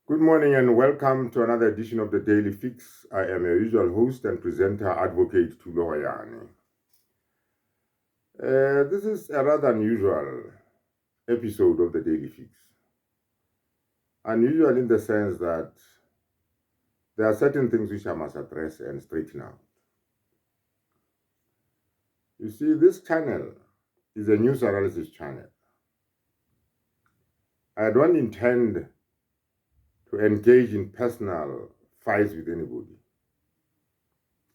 Good morning and welcome to another edition of the Daily Fix. I am your usual host and presenter, Advocate Tulo Hoyani. This is a rather unusual episode of the Daily Fix. Unusual in the sense that there are certain things which I must address and straighten out. You see, this channel is a news analysis channel. I don't intend to engage in personal fights with anybody.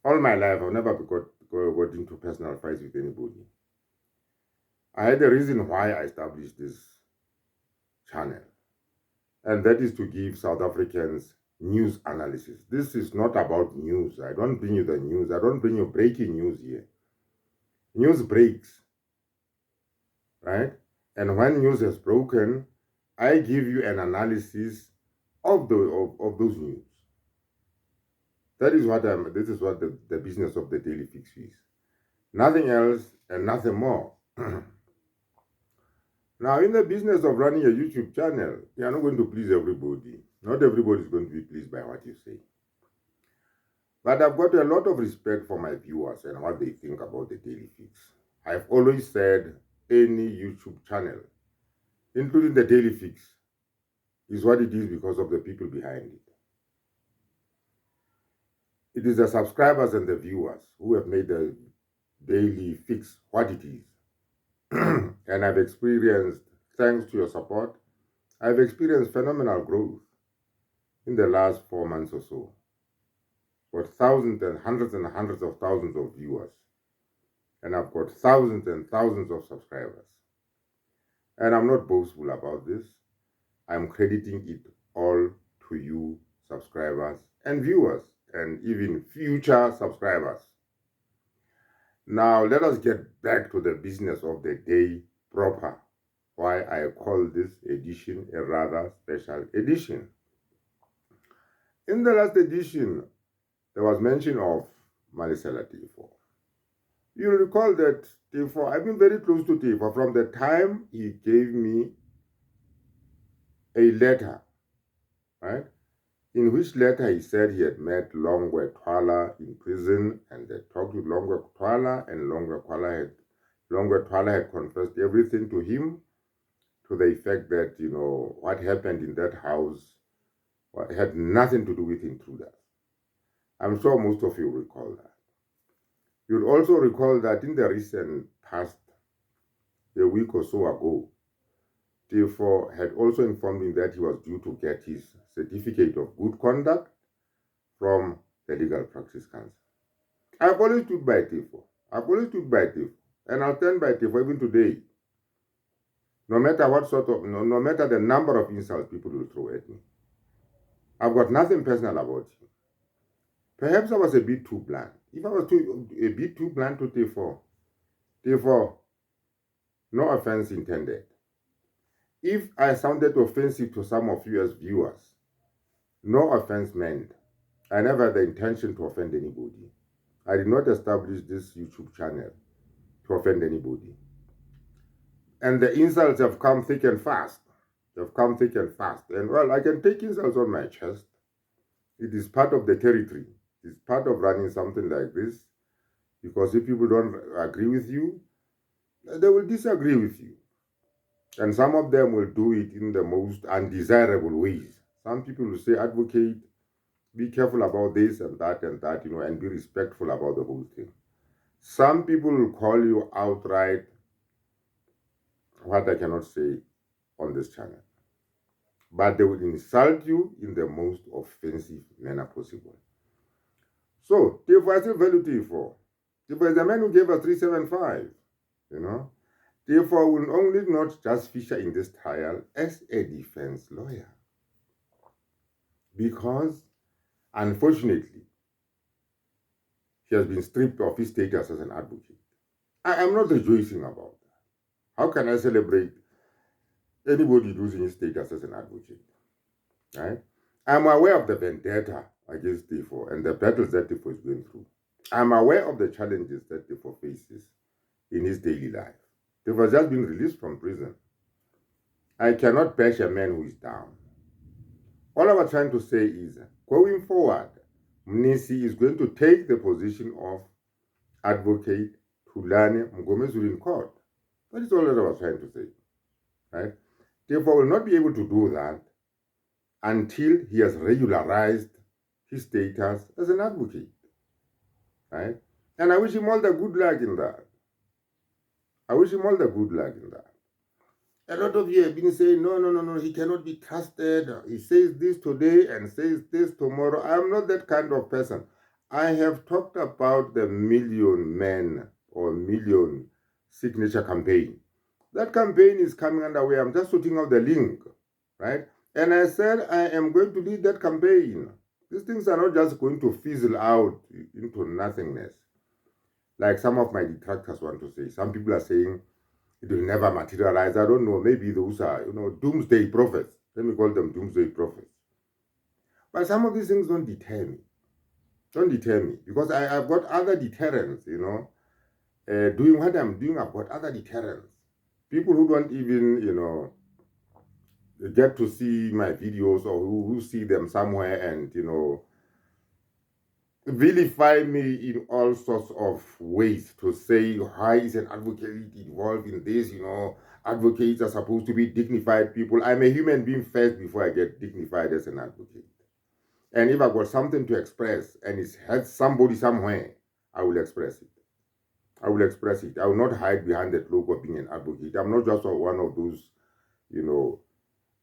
All my life, I've never got into personal fights with anybody. I had a reason why I established this channel, and that is to give South Africans news analysis. This is not about news. I don't bring you the news. I don't bring you breaking news here. News breaks, right? And when news is broken, I give you an analysis of those news. This is what the business of the Daily Fix is. Nothing else and nothing more. Now, in the business of running a YouTube channel, you are not going to please everybody. Not everybody is going to be pleased by what you say. But I've got a lot of respect for my viewers and what they think about the Daily Fix. I've always said any YouTube channel, including the Daily Fix, is what it is because of the people behind it. It is the subscribers and the viewers who have made the Daily Fix what it is. And I've experienced, thanks to your support, I've experienced phenomenal growth in the last 4 months or so. Got thousands and hundreds of thousands of viewers. And I've got thousands and thousands of subscribers. And I'm not boastful about this. I'm crediting it all to you, subscribers and viewers, and even future subscribers. Now, let us get back to the business of the day proper, why I call this edition a rather special edition. In the last edition, there was mention of Malesela Teffo. You'll recall that Teffo, I've been very close to Teffo from the time he gave me a letter, right? In which letter he said he had met Longwe Twala in prison and they talked with Longwe Twala, and Longwe Twala had confessed everything to him, to the effect that, what happened in that house had nothing to do with intruders. I'm sure most of you recall that. You'll also recall that in the recent past, a week or so ago, Teffo had also informed me that he was due to get his certificate of good conduct from the Legal Practice Council. I've always stood by Teffo. And I'll stand by Teffo even today. No matter no matter the number of insults people will throw at me. I've got nothing personal about him. Perhaps I was a bit too blunt. If I was a bit too blunt to Teffo, no offense intended. If I sounded offensive to some of you as viewers, no offense meant. I never had the intention to offend anybody. I did not establish this YouTube channel to offend anybody. And the insults have come thick and fast. And well, I can take insults on my chest. It is part of the territory. It's part of running something like this. Because if people don't agree with you, they will disagree with you. And some of them will do it in the most undesirable ways. Some people will say, advocate, be careful about this and that, and be respectful about the whole thing. Some people will call you outright what I cannot say on this channel. But they will insult you in the most offensive manner possible. So, Teffo, I still value Teffo. Teffo is the man who gave us 375, Teffo will only not just feature in this trial as a defense lawyer. Because, unfortunately, he has been stripped of his status as an advocate. I am not rejoicing about that. How can I celebrate anybody losing his status as an advocate? Right? I'm aware of the vendetta against Teffo and the battles that Teffo is going through. I'm aware of the challenges that Teffo faces in his daily life. Teffo has just been released from prison. I cannot bash a man who is down. All I was trying to say is, going forward, Mnisi is going to take the position of advocate Tulane Mgomezulu in court. That is all that I was trying to say. Right? Therefore, will not be able to do that until he has regularized his status as an advocate. Right? And I wish him all the good luck in that. I wish him all the good luck in that. A lot of you have been saying, no, he cannot be trusted. He says this today and says this tomorrow. I am not that kind of person. I have talked about the Million Men or Million Signature campaign. That campaign is coming underway. I'm just putting out the link, right? And I said I am going to lead that campaign. These things are not just going to fizzle out into nothingness, like some of my detractors want to say. Some people are saying it will never materialize. I don't know. Maybe those are, doomsday prophets. Let me call them doomsday prophets. But some of these things don't deter me. Don't deter me. Because I've got other deterrents, doing what I'm doing, I've got other deterrents. People who don't even, get to see my videos or who see them somewhere and, vilify me in all sorts of ways to say, why is an advocate involved in this? Advocates are supposed to be dignified people. I'm a human being first before I get dignified as an advocate. And if I've got something to express and it's hurt somebody somewhere, I will express it. I will express it. I will not hide behind the cloak of being an advocate. I'm not just one of those,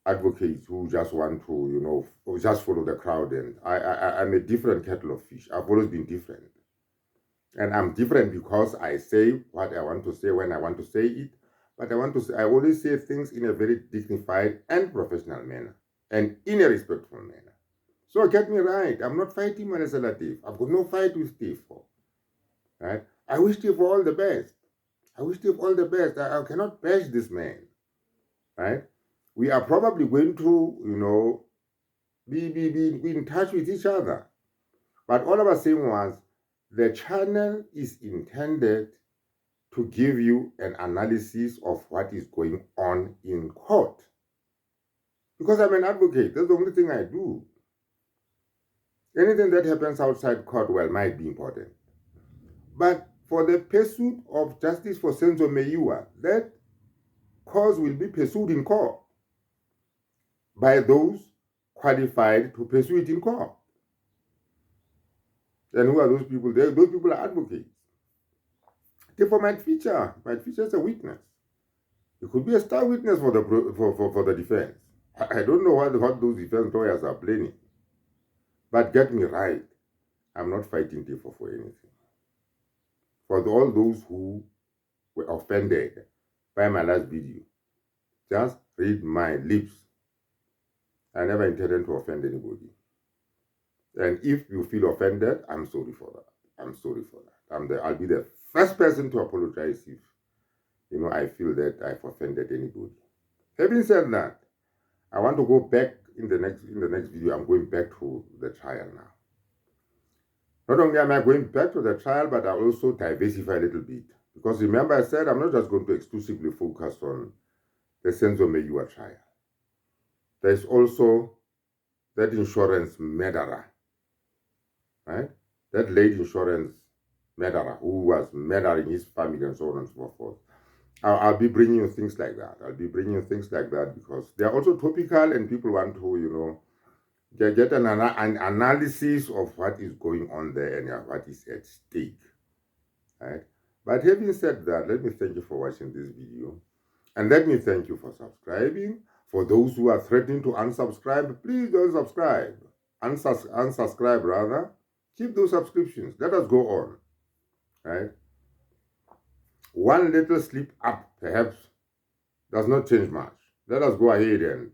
advocates who just want to, just follow the crowd. And I'm a different kettle of fish. I've always been different. And I'm different because I say what I want to say when I want to say it. But I always say things in a very dignified and professional manner and in a respectful manner. So get me right. I'm not fighting Malesela Teffo. I've got no fight with Teffo. Right? I wish Teffo all the best. I wish Teffo all the best. I cannot bash this man. Right? We are probably going to, be in touch with each other. But all I was saying was the channel is intended to give you an analysis of what is going on in court. Because I'm an advocate, that's the only thing I do. Anything that happens outside court, well, might be important. But for the pursuit of justice for Senzo Meyiwa, that cause will be pursued in court by those qualified to pursue it in court. And who are those people? Those people are advocates. Therefore, might feature as a witness. It could be a star witness for the defense. I don't know what those defense lawyers are planning. But get me right, I'm not fighting Teffo for anything. For all those who were offended by my last video, just read my lips. I never intended to offend anybody. And if you feel offended, I'm sorry for that. I'm sorry for that. I'll be the first person to apologize if, I feel that I've offended anybody. Having said that, I want to go back in the next video. I'm going back to the trial now. Not only am I going back to the trial, but I'll also diversify a little bit. Because remember I said I'm not just going to exclusively focus on the Senzo Meyiwa trial. There's also that insurance murderer, right? That late insurance murderer who was murdering his family and so on and so forth. I'll be bringing you things like that. I'll be bringing you things like that because they're also topical and people want to, get an analysis of what is going on there and what is at stake. Right? But having said that, let me thank you for watching this video. And let me thank you for subscribing. For those who are threatening to unsubscribe, please don't subscribe. Unsubscribe rather. Keep those subscriptions. Let us go on. Right? One little slip up, perhaps, does not change much. Let us go ahead and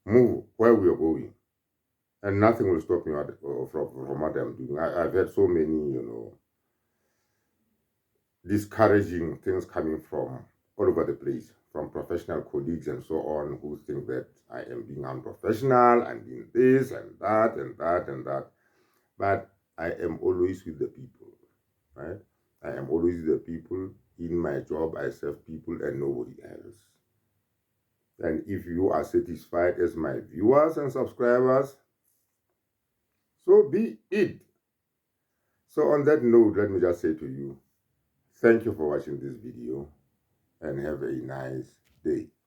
move where we are going. And nothing will stop me from what I'm doing. I've had so many, discouraging things coming from all over the place, from professional colleagues and so on, who think that I am being unprofessional, I'm being this and that and that and that. But I am always with the people, right? I am always with the people. In my job, I serve people and nobody else. And if you are satisfied as my viewers and subscribers, so be it. So on that note, let me just say to you, thank you for watching this video and have a nice day.